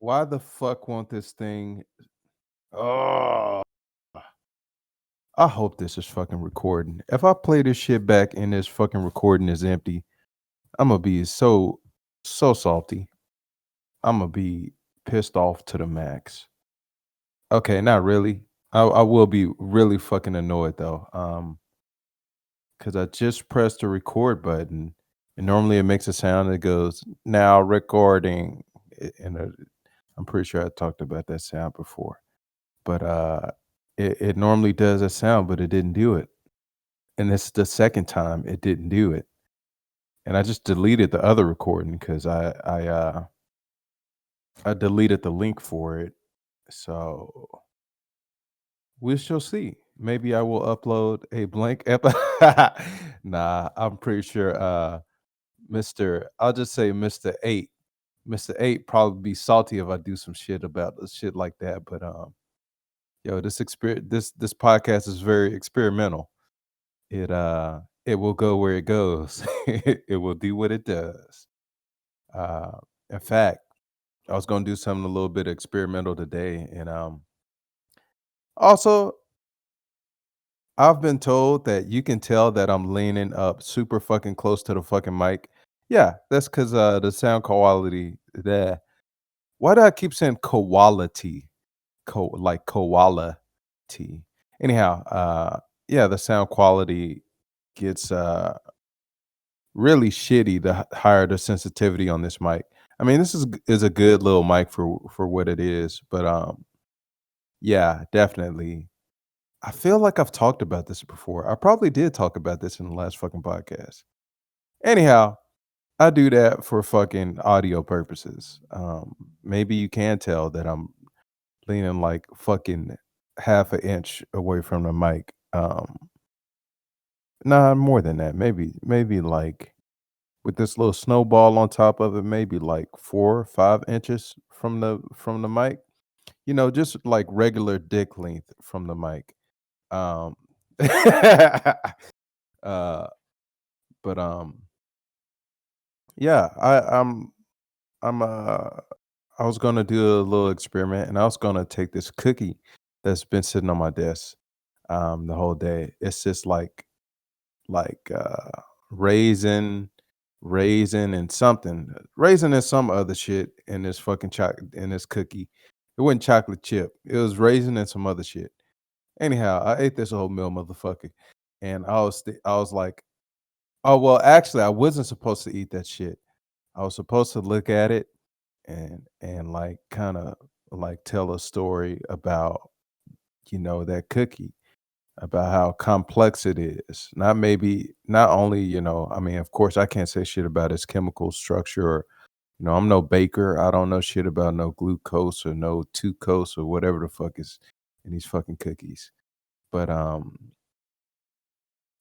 Why the fuck won't this thing? Oh, I hope this is fucking recording. If I play this shit back and this fucking recording is empty, I'm gonna be so salty. I'm gonna be pissed off to the max. Okay, not really. I will be really fucking annoyed though. Because I just pressed the record button, and normally it makes a sound that goes now recording, and I'm pretty sure I talked about that sound before. But, it normally does a sound, but it didn't do it, and this is the second time it didn't do it, and I just deleted the other recording 'cause I deleted the link for it, so we shall see. Maybe I will upload a blank Nah, I'm pretty sure, I'll just say Mr. 8. Mr. 8 probably be salty if I do some shit about the shit like that, but, yo, this podcast is very experimental. It will go where it goes. It will do what it does. Uh, in fact, I was gonna do something a little bit experimental today, and, also, I've been told that you can tell that I'm leaning up super fucking close to the fucking mic. Yeah, that's because the sound quality there. Why do I keep saying quality? Like koala tea. Anyhow, yeah, the sound quality gets really shitty the higher the sensitivity on this mic. I mean, this is a good little mic for what it is, but yeah, definitely. I feel like I've talked about this before. I probably did talk about this in the last fucking podcast. Anyhow, I do that for fucking audio purposes. Maybe you can tell that I'm leaning like fucking half an inch away from the mic. Nah, more than that. Maybe like with this little snowball on top of it, maybe like 4 or 5 inches from the mic. You know, just like regular dick length from the mic. Um, uh, but yeah, I'm I was gonna do a little experiment, and I was gonna take this cookie that's been sitting on my desk the whole day. It's just like raisin and something, raisin and some other shit in this fucking in this cookie. It wasn't chocolate chip. It was raisin and some other shit. Anyhow, I ate this whole meal, motherfucker, and I was like, oh well, actually, I wasn't supposed to eat that shit. I was supposed to look at it and like kind of like tell a story about that cookie, about how complex it is. Not only, I mean, of course, I can't say shit about its chemical structure or, I'm no baker. I don't know shit about no glucose or no tucose or whatever the fuck is in these fucking cookies. But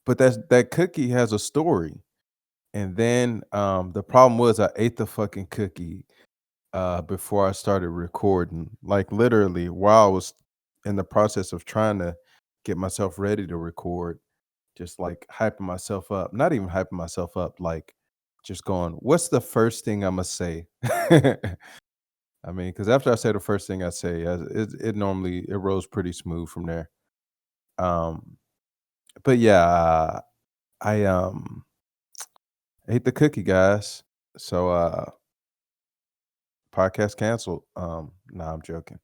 that cookie has a story. And then the problem was I ate the fucking cookie before I started recording. Like literally while I was in the process of trying to get myself ready to record, just like hyping myself up. Not even hyping myself up, like just going, what's the first thing I'ma say? I mean, because after I say the first thing I say, it normally it rolls pretty smooth from there. Um, but yeah, I ate the cookie, guys. So podcast canceled. Nah, I'm joking.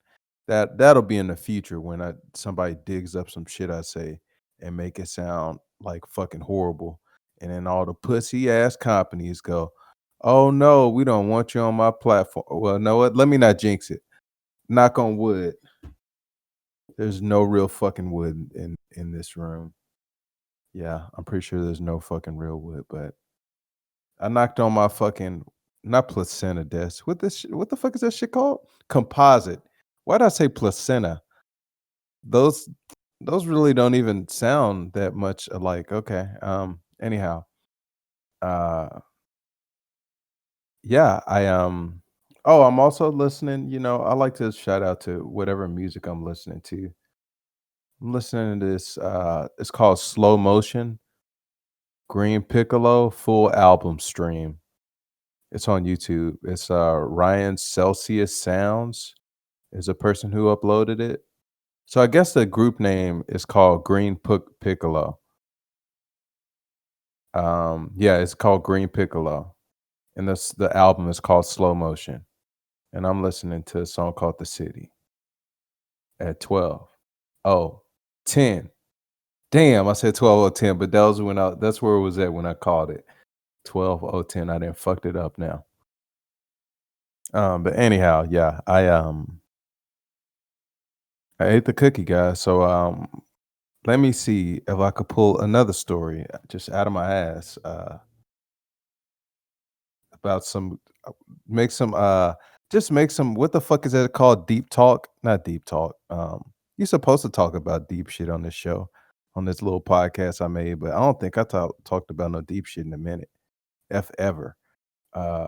That'll be in the future when somebody digs up some shit I say and make it sound like fucking horrible, and then all the pussy ass companies go, "Oh no, we don't want you on my platform." Well, know what? Let me not jinx it. Knock on wood. There's no real fucking wood in this room. Yeah, I'm pretty sure there's no fucking real wood, but I knocked on my fucking not placenta desk. What the fuck is that shit called? Composite. Why did I say placenta? Those those really don't even sound that much alike. Okay. Anyhow, uh yeah, oh, I'm also listening, I like to shout out to whatever music I'm listening to. I'm listening to this it's called Slow Motion, Green Piccolo full album stream. It's on YouTube. It's, Ryan Celsius Sounds is a person who uploaded it. So I guess the group name is called Green Piccolo. Yeah, it's called Green Piccolo, and the album is called Slow Motion, and I'm listening to a song called The City at 12. Oh, 10. Damn, I said 12:10, but that was when that's where it was at when I called it. 12:10. I didn't fucked it up now. But anyhow, yeah, I ate the cookie, guys. So let me see if I could pull another story just out of my ass about some make some just make some what the fuck is that called? Deep talk? Not deep talk. You're supposed to talk about deep shit on this show, on this little podcast I made, but I don't think I talked about no deep shit in a minute. If ever. Uh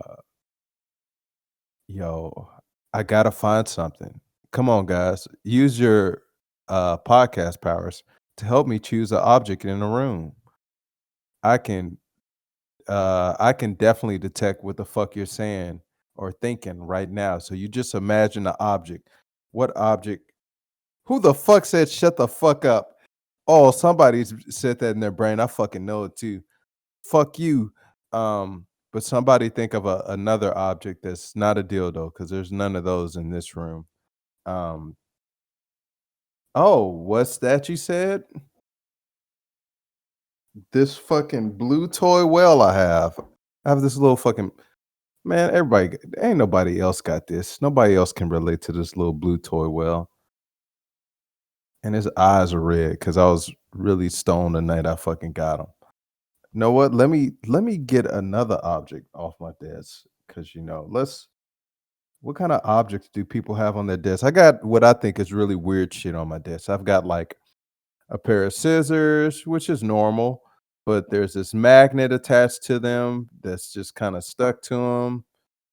Yo, I gotta find something. Come on, guys. Use your podcast powers to help me choose an object in a room. I can I can definitely detect what the fuck you're saying or thinking right now. So you just imagine the object. What object? Who the fuck said shut the fuck up? Oh, somebody's said that in their brain. I fucking know it too. Fuck you. But somebody think of another object that's not a dildo because there's none of those in this room. Um, oh, what's that you said? This fucking blue toy well I have. I have this little fucking man, ain't nobody else got this. Nobody else can relate to this little blue toy well. And his eyes are red because I was really stoned the night I fucking got him. Know what? Let me get another object off my desk because let's what kind of objects do people have on their desk? I got what I think is really weird shit on my desk. I've got like a pair of scissors, which is normal, but there's this magnet attached to them that's just kind of stuck to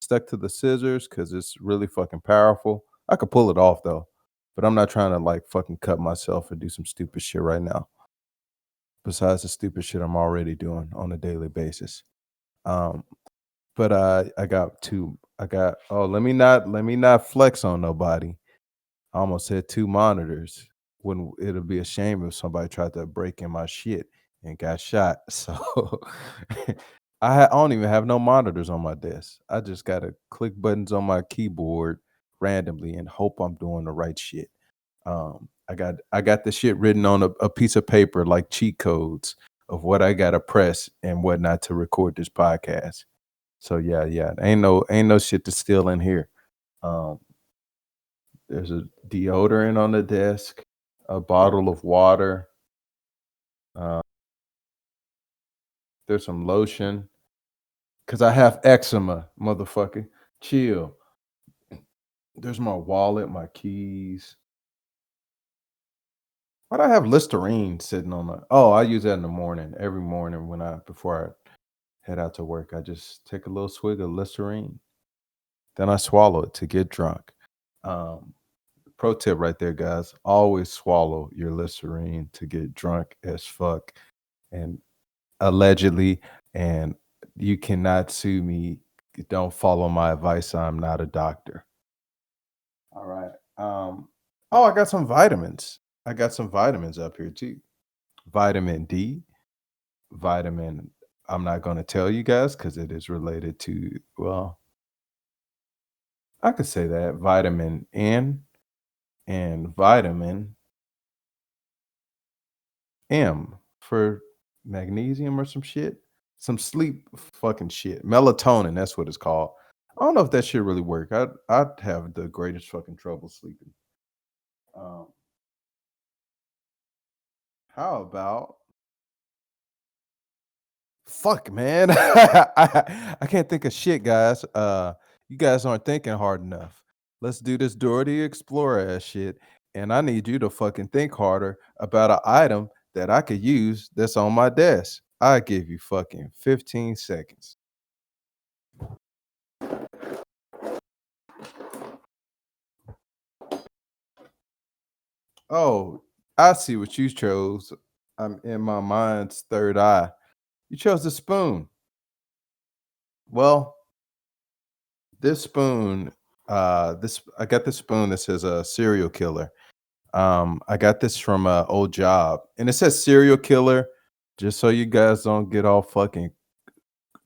the scissors because it's really fucking powerful. I could pull it off though, but I'm not trying to like fucking cut myself or do some stupid shit right now. Besides the stupid shit I'm already doing on a daily basis. Um, but I got two. I got oh let me not flex on nobody. I almost said 2 monitors when it'll be a shame if somebody tried to break in my shit and got shot. So I don't even have no monitors on my desk. I just gotta click buttons on my keyboard randomly and hope I'm doing the right shit. I got the shit written on a piece of paper like cheat codes of what I gotta press and whatnot to record this podcast. So yeah, ain't no shit to steal in here. Um, there's a deodorant on the desk, a bottle of water, uh, there's some lotion, cause I have eczema, motherfucker. Chill. There's my wallet, my keys. Why'd I have Listerine sitting on the oh, I use that in the morning. Every morning before I head out to work, I just take a little swig of Listerine. Then I swallow it to get drunk. Um, Pro tip right there, guys. Always swallow your Listerine to get drunk as fuck. And allegedly, and you cannot sue me. Don't follow my advice. I'm not a doctor. All right. Oh, I got some vitamins. I got some vitamins up here too. Vitamin D, vitamin. I'm not going to tell you guys because it is related to, well, I could say that vitamin N and vitamin M for magnesium or some shit. Some sleep fucking shit. Melatonin, that's what it's called. I don't know if that shit really work. I'd have the greatest fucking trouble sleeping. Um, how about fuck, man. I can't think of shit, guys. You guys aren't thinking hard enough. Let's do this Dora the Explorer ass shit, and I need you to fucking think harder about an item that I could use that's on my desk. I give you fucking 15 seconds. Oh, I see what you chose. I'm in my mind's third eye. You chose the spoon. Well, This spoon, this I got this spoon that says a serial killer. I got this from a old job, and it says serial killer, just so you guys don't get all fucking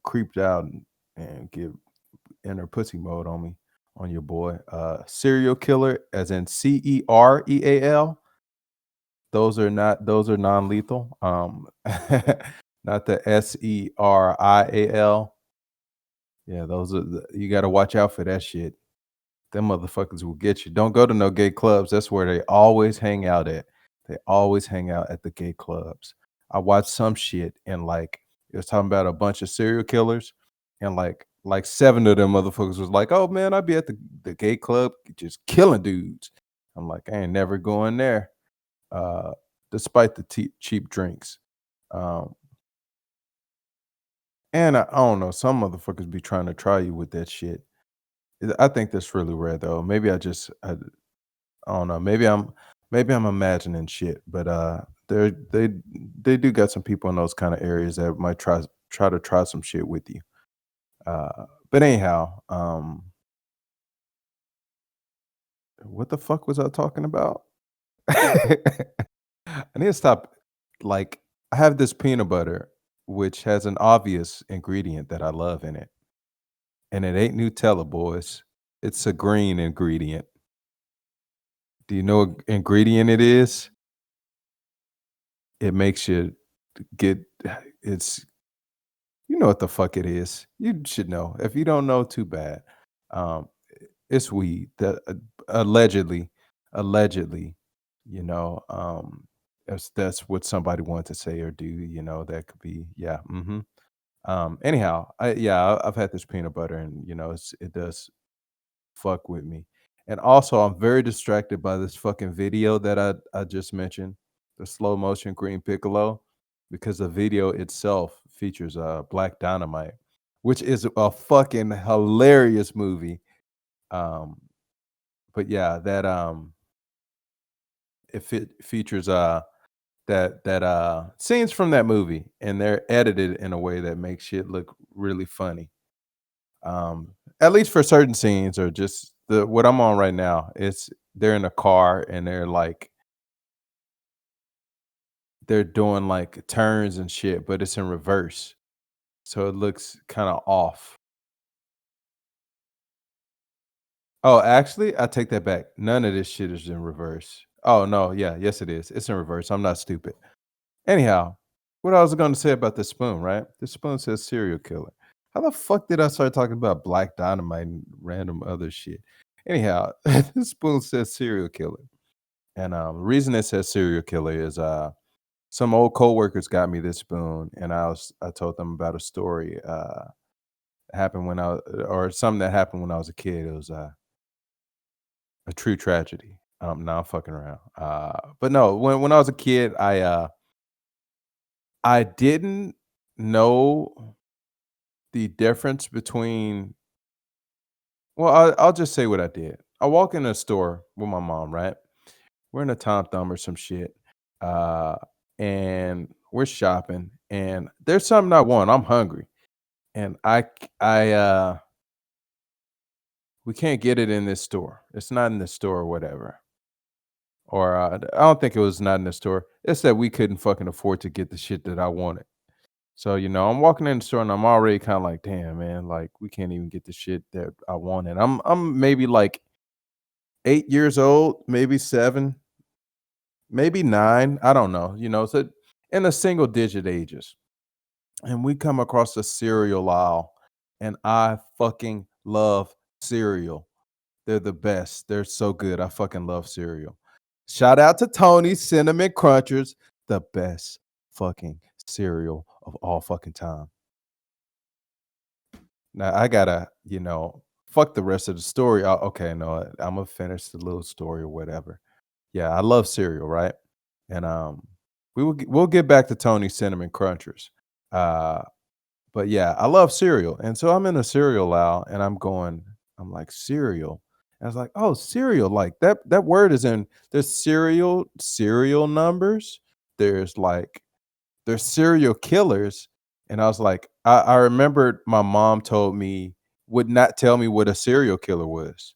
creeped out and get enter pussy mode on me, on your boy. Serial killer, as in Cereal. Those are non-lethal. Not the Serial. Yeah, those are you got to watch out for that shit. Them motherfuckers will get you. Don't go to no gay clubs. That's where they always hang out at. They always hang out at the gay clubs. I watched some shit and like it was talking about a bunch of serial killers, and like seven of them motherfuckers was like, "Oh man, I'd be at the gay club just killing dudes." I'm like, I ain't never going there. Uh, despite the cheap drinks. Um, and I don't know, some motherfuckers be trying to try you with that shit. I think that's really rare though. I don't know. Maybe I'm imagining shit, but they do got some people in those kind of areas that might try to try some shit with you. But anyhow, what the fuck was I talking about? I need to stop. Like, I have this peanut butter which has an obvious ingredient that I love in it, and it ain't Nutella, boys. It's a green ingredient. Do you know what ingredient it is? It makes you get it's you know what the fuck it is. You should know. If you don't know, too bad. Um, it's weed that allegedly, allegedly, you know, that's what somebody wanted to say or do. That could be, yeah. Anyhow, I've had this peanut butter, and it does fuck with me. And also, I'm very distracted by this fucking video that I just mentioned, the slow motion green piccolo, because the video itself features Black Dynamite, which is a fucking hilarious movie. Um, but yeah, that it features that scenes from that movie, and they're edited in a way that makes shit look really funny. At least for certain scenes, or just what I'm on right now. It's they're in a car and they're doing like turns and shit, but it's in reverse. So it looks kind of off. Oh, actually, I take that back. None of this shit is in reverse. Oh no, yeah, yes it is. It's in reverse. I'm not stupid. Anyhow, what I was going to say about this spoon, right? This spoon says serial killer. How the fuck did I start talking about Black Dynamite and random other shit? Anyhow, this spoon says serial killer. And the reason it says serial killer is some old coworkers got me this spoon, and I told them about a story happened when or something that happened when I was a kid. It was a true tragedy. Now I'm fucking around. But no, when I was a kid, I didn't know the difference between I'll just say what I did. I walk in a store with my mom, right? We're in a Tom Thumb or some shit, uh, and we're shopping, and there's something I want. I'm hungry, and we can't get it in this store. It's not in the store or whatever. Or I don't think it was not in the store. It's that we couldn't fucking afford to get the shit that I wanted. So, I'm walking in the store and I'm already kind of like, damn, man, like we can't even get the shit that I wanted. I'm maybe like 8 years old, maybe seven, maybe nine. I don't know, so in the single digit ages. And we come across a cereal aisle, and I fucking love cereal. They're the best. They're so good. I fucking love cereal. Shout out to Tony's Cinnamon Crunchers, the best fucking cereal of all fucking time. Now I gotta, fuck the rest of the story. Okay, no, I'm gonna finish the little story or whatever. Yeah, I love cereal, right? And we'll get back to Tony's Cinnamon Crunchers. Uh, but yeah, I love cereal, and so I'm in a cereal aisle, and I'm like cereal. And I was like, oh, cereal, like that word is in. There's serial numbers. There's like there's serial killers, and I was like, I remembered my mom told me would not tell me what a serial killer was.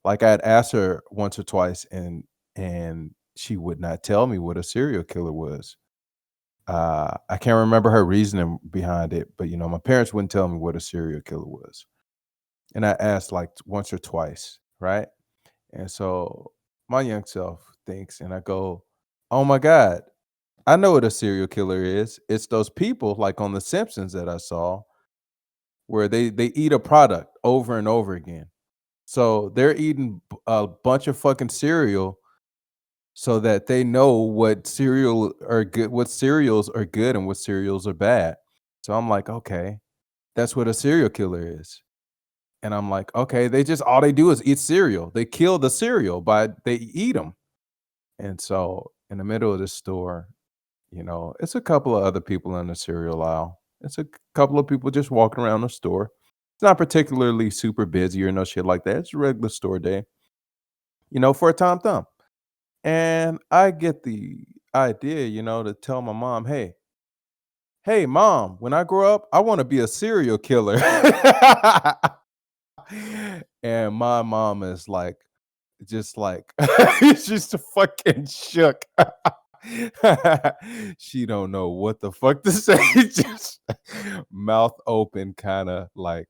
Like, I had asked her once or twice, and she would not tell me what a serial killer was. I can't remember her reasoning behind it, but, my parents wouldn't tell me what a serial killer was, and I asked, like, once or twice, right? And so my young self thinks, and I go, "Oh my god, I know what a serial killer is. It's those people like on The Simpsons that I saw where they eat a product over and over again. So they're eating a bunch of fucking cereal so that they know what cereals are good and what cereals are bad." So I'm like, "Okay, that's what a serial killer is." And I'm like, "Okay, they just all they do is eat cereal. They kill the cereal by they eat them." And so in the middle of the store, it's a couple of other people in the cereal aisle. It's a couple of people just walking around the store. It's not particularly super busy or no shit like that. It's a regular store day, for a Tom Thumb. And I get the idea, to tell my mom, hey, mom, when I grow up, I want to be a serial killer. And my mom is like, just like, she's just fucking shook. She don't know what the fuck to say. Just mouth open, kind of like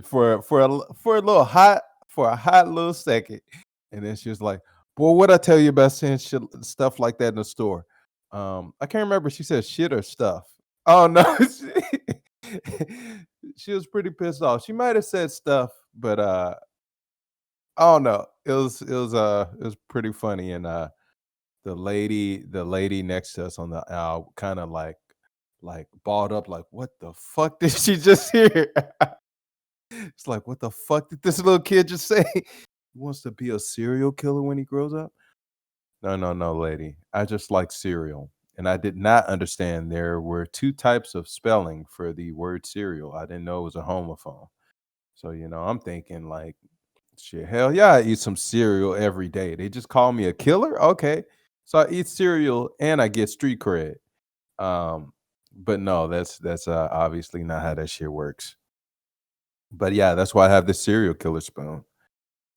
for a little hot for a hot little second, and then she was like, "Boy, what I tell you about saying shit, stuff like that in the store?" I can't remember. She said shit or stuff. Oh no, she was pretty pissed off. She might have said stuff, but I don't know. It was pretty funny, and the lady next to us on the aisle kinda, like, balled up, like, "What the fuck did she just hear?" It's like, "What the fuck did this little kid just say? He wants to be a serial killer when he grows up?" "No, no, no, lady. I just like cereal." And I did not understand there were 2 types of spelling for the word cereal. I didn't know it was a homophone. So, I'm thinking like, shit, hell yeah, I eat some cereal every day. They just call me a killer? Okay. So I eat cereal and I get street cred. But no, that's obviously not how that shit works. But yeah, that's why I have this serial killer spoon.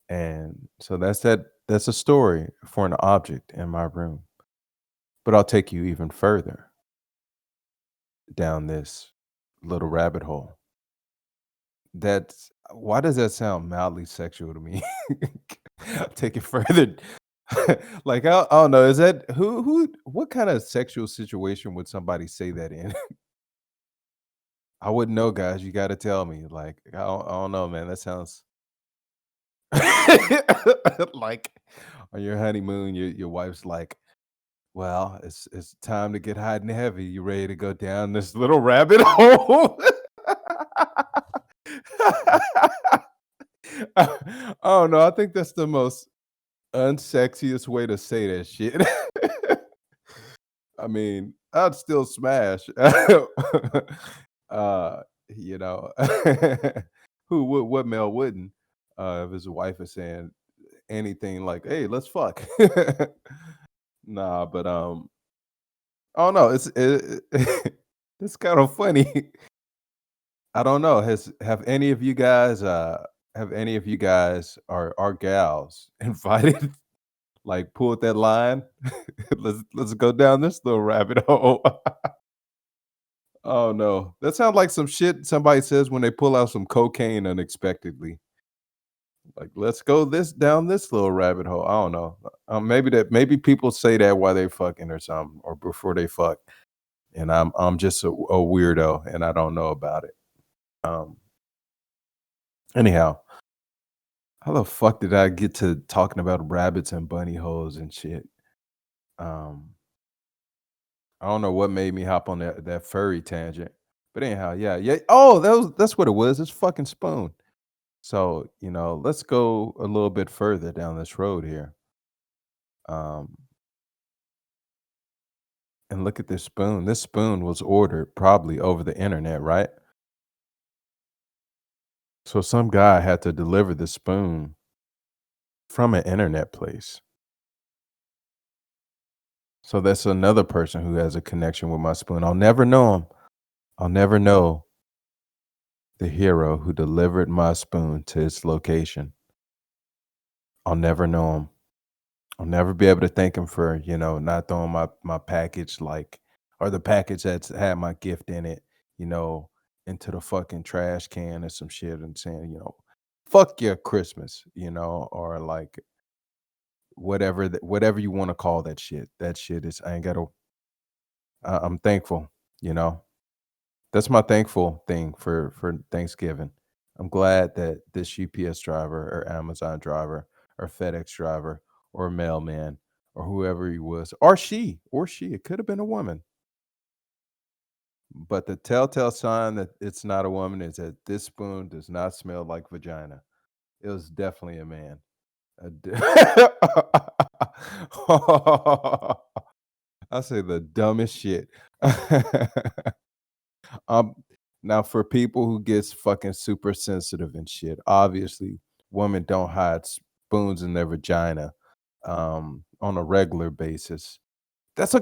And so that's a story for an object in my room. But I'll take you even further down this little rabbit hole. That's why does that sound mildly sexual to me? I'll take it further. Like, I don't know, is that what kind of sexual situation would somebody say that in? I wouldn't know, guys, you gotta tell me, like, I don't know, man, that sounds like, on your honeymoon, your wife's like, "Well, it's time to get hot and heavy. You ready to go down this little rabbit hole?" I don't know, I think that's the most unsexiest way to say that shit. I mean, I'd still smash. Uh, you know, what male wouldn't, if his wife is saying anything like, "Hey, let's fuck." Nah, but, I don't know, it's kind of funny. I don't know, have any of you guys or gals invited like, pulled that line? Let's go down this little rabbit hole. Oh, no. That sounds like some shit somebody says when they pull out some cocaine unexpectedly. Like, "Let's go down this little rabbit hole." I don't know. Maybe people say that while they fucking or something, or before they fuck, and I'm just a weirdo, and I don't know about it. Um, anyhow, how the fuck did I get to talking about rabbits and bunny holes and shit? Um I don't know what made me hop on that furry tangent. But anyhow, yeah, yeah. Oh, that's what it was. It's fucking spoon. So, let's go a little bit further down this road here. Um, and look at this spoon. This spoon was ordered probably over the internet, right? So some guy had to deliver the spoon from an internet place. So that's another person who has a connection with my spoon. I'll never know him. I'll never know the hero who delivered my spoon to its location. I'll never know him. I'll never be able to thank him for, not throwing my package or the package that's had my gift in it, you know, into the fucking trash can or some shit and saying, fuck your Christmas, or like whatever you want to call that shit. That shit is I ain't gotta I'm thankful, you know. That's my thankful thing for Thanksgiving. I'm glad that this UPS driver or Amazon driver or FedEx driver or mailman or whoever he was, or she, it could have been a woman. But the telltale sign that it's not a woman is that this spoon does not smell like vagina. It was definitely a man. A d- I say the dumbest shit. Um, Now for people who gets fucking super sensitive and shit, obviously women don't hide spoons in their vagina on a regular basis. That's a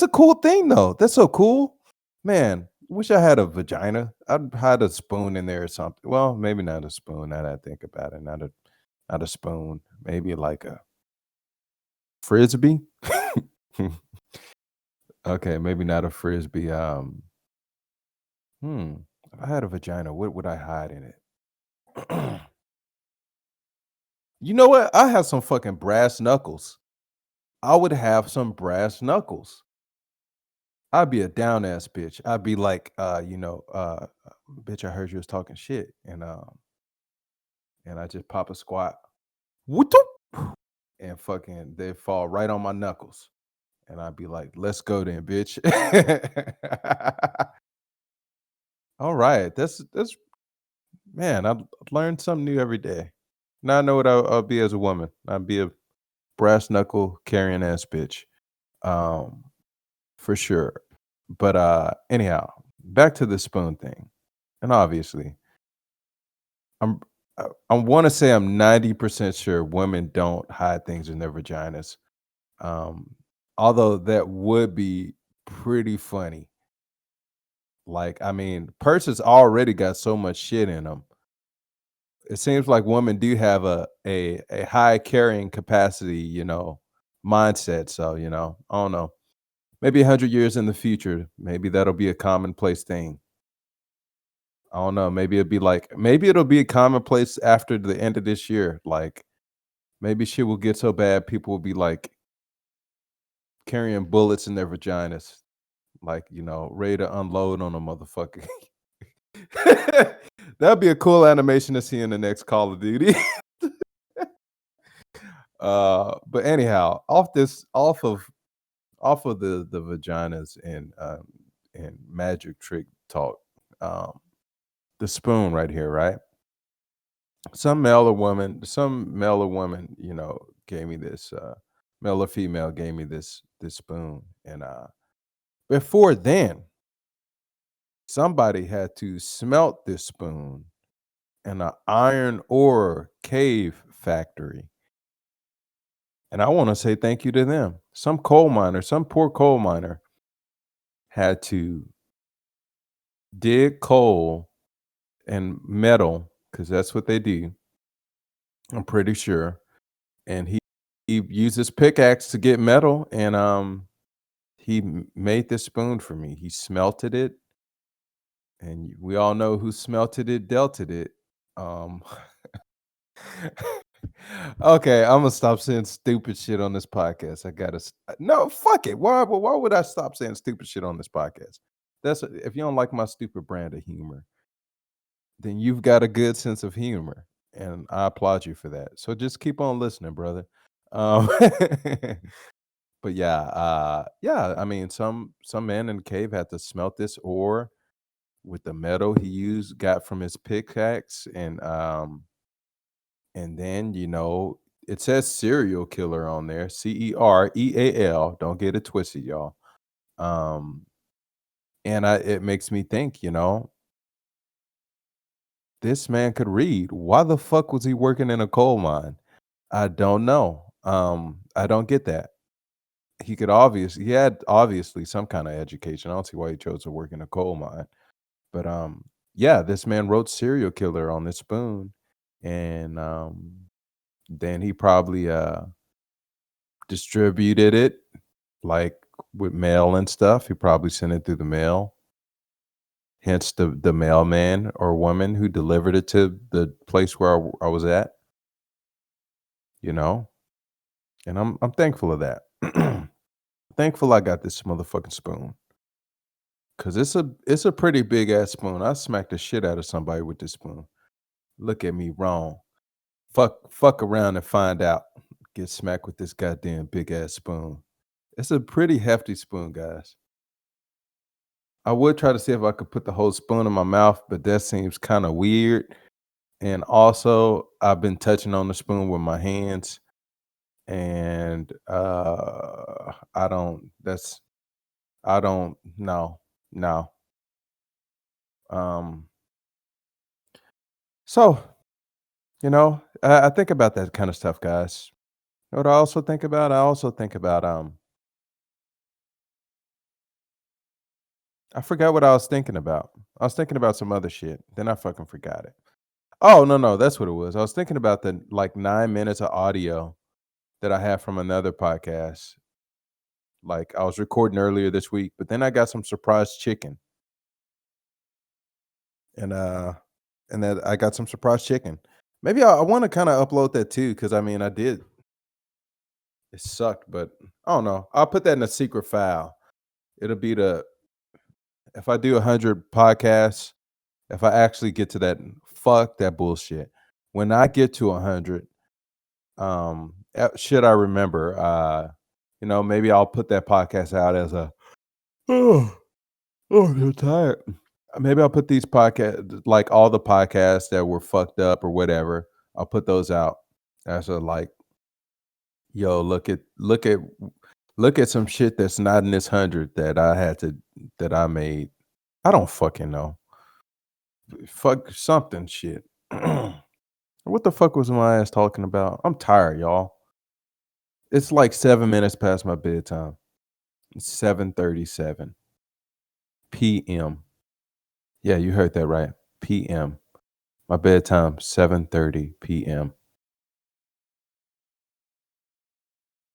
cool thing though. That's so cool. Man, wish I had a vagina. I'd hide a spoon in there or something. Well, maybe not a spoon now that I think about it. Not a spoon. Maybe like a frisbee. Okay, maybe not a frisbee. Hmm. If I had a vagina, what would I hide in it? You know what? I have some fucking brass knuckles. I would have some brass knuckles. I'd be a down ass bitch. I'd be like, bitch, I heard you was talking shit. And I just pop a squat. Whoop-toop, and fucking they fall right on my knuckles. And I'd be like, let's go then, bitch. All right. That's man, I learned something new every day. Now I know what I'll be as a woman. I'd be a brass knuckle carrying ass bitch. Um, for sure. But anyhow, back to the spoon thing. And obviously, I'm I want to say I'm 90% sure women don't hide things in their vaginas. Um, Although that would be pretty funny. Like, I mean, purses already got so much shit in them. It seems like women do have a high carrying capacity, mindset. So, I don't know. Maybe 100 years in the future, maybe that'll be a commonplace thing. I don't know. Maybe it'll be a commonplace after the end of this year. Like maybe shit will get so bad, people will be like carrying bullets in their vaginas, like, ready to unload on a motherfucker. That'd be a cool animation to see in the next Call of Duty. But anyhow, off of the vaginas and magic trick talk. Um, the spoon right here, right? Some male or woman, gave me this male or female gave me this spoon. And before then, somebody had to smelt this spoon in an iron ore cave factory. And I want to say thank you to them. Some poor coal miner had to dig coal and metal, because that's what they do, I'm pretty sure. And he used his pickaxe to get metal, and he made this spoon for me. He smelted it, and we all know who smelted it, delted it. Um, okay, I'm gonna stop saying stupid shit on this podcast. I gotta no, fuck it. Why would I stop saying stupid shit on this podcast? If you don't like my stupid brand of humor, then you've got a good sense of humor, and I applaud you for that. So just keep on listening, brother. Um, but yeah. I mean, some man in the cave had to smelt this ore with the metal he got from his pickaxe, and then it says serial killer on there, Cereal. Don't get it twisted, y'all. Um, and it makes me think, this man could read. Why the fuck was he working in a coal mine? I don't know. I don't get that. He had obviously some kind of education. I don't see why he chose to work in a coal mine. But Yeah, this man wrote serial killer on this spoon, and, then he probably, distributed it, like, with mail and stuff. He probably sent it through the mail, hence the mailman or woman who delivered it to the place where I was at, you know? And I'm thankful of that. Thankful I got this motherfucking spoon, cause it's a pretty big ass spoon. I smacked the shit out of somebody with this spoon. Look at me wrong. Fuck around and find out. Get smacked with this goddamn big ass spoon. It's a pretty hefty spoon, guys. I would try to see if I could put the whole spoon in my mouth, but that seems kinda weird, and also, I've been touching on the spoon with my hands, and, I don't no, no. Um, so, I think about that kinda stuff, guys. You know what I also think about? I also think about, I forgot what I was thinking about. I was thinking about some other shit, then I fucking forgot it. Oh, no, no, that's what it was. I was thinking about the, like, 9 minutes of audio that I have from another podcast. Like, I was recording earlier this week, but then I got some surprised chicken, and, then I got some surprised chicken. Maybe I wanna kinda upload that too, because I mean, I did. It sucked, but I don't know. I'll put that in a secret file. It'll be the if I do 100 podcasts, if I actually get to that, fuck that bullshit. When I get to 100, should I remember, maybe I'll put that podcast out as a oh, I'm so tired. Maybe I'll put these podcasts, like all the podcasts that were fucked up or whatever, I'll put those out as a like, yo, look at some shit that's not in this 100 that I made. I don't fucking know. Fuck something shit. What the fuck was my ass talking about? I'm tired, y'all. It's like 7 minutes past my bedtime. It's 7:37 PM. Yeah, you heard that right. PM. My bedtime, 7:30 PM.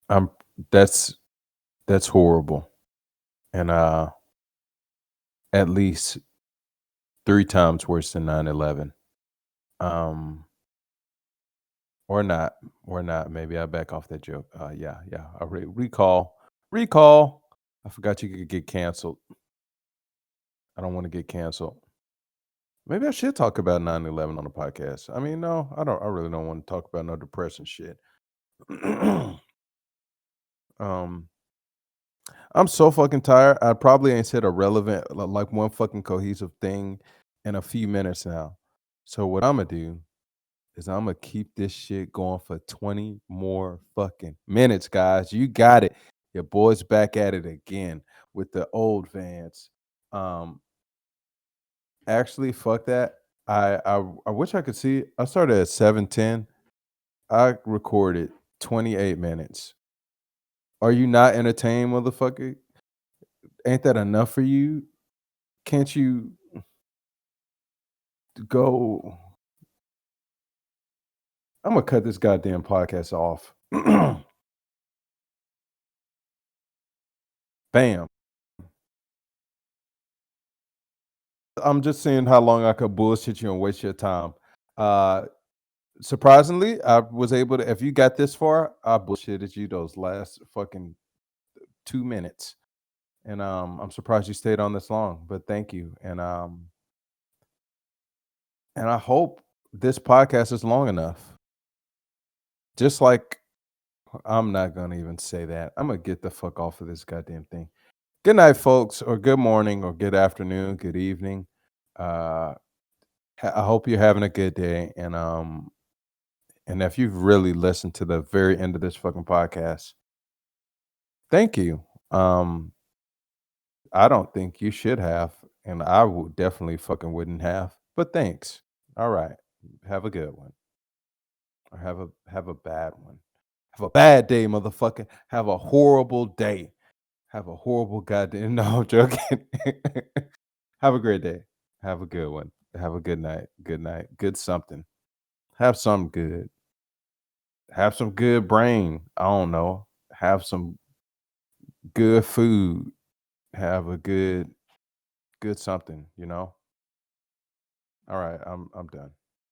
I'm that's that's horrible. And at least 3 times worse than 9/11. Um, or not, or not. Maybe I back off that joke. Yeah, yeah. I recall. I forgot you could get canceled. I don't want to get canceled. Maybe I should talk about 9/11 on the podcast. I mean, no, I don't. I really don't want to talk about no depression shit. um, I'm so fucking tired. I probably ain't said a relevant, like one fucking cohesive thing in a few minutes now. So what I'm gonna do is I'm gonna keep this shit going for 20 more fucking minutes, guys. You got it. Your boy's back at it again with the old Vans. Um, actually, fuck that. I wish I could see. I started at 7:10. I recorded 28 minutes. Are you not entertained, motherfucker? Ain't that enough for you? Can't you go? I'm gonna cut this goddamn podcast off. Bam. I'm just seeing how long I could bullshit you and waste your time. Uh, surprisingly, I was able to. If you got this far, I bullshitted you those last fucking 2 minutes, and I'm surprised you stayed on this long. But thank you, and I hope this podcast is long enough. Just like I'm not gonna even say that. I'm gonna get the fuck off of this goddamn thing. Good night, folks, or good morning, or good afternoon, good evening. Uh, I hope you're having a good day, and if you've really listened to the very end of this fucking podcast, thank you. I don't think you should have, and I would definitely fucking wouldn't have. But thanks. All right. Have a good one. Or have a bad one. Have a bad day, motherfucker. Have a horrible day. Have a horrible goddamn no, I'm joking. Have a great day. Have a good one. Have a good night. Good night. Good something. Have something good. Have some good brain. I don't know. Have some good food. Have a good something, you know? All right, I'm done.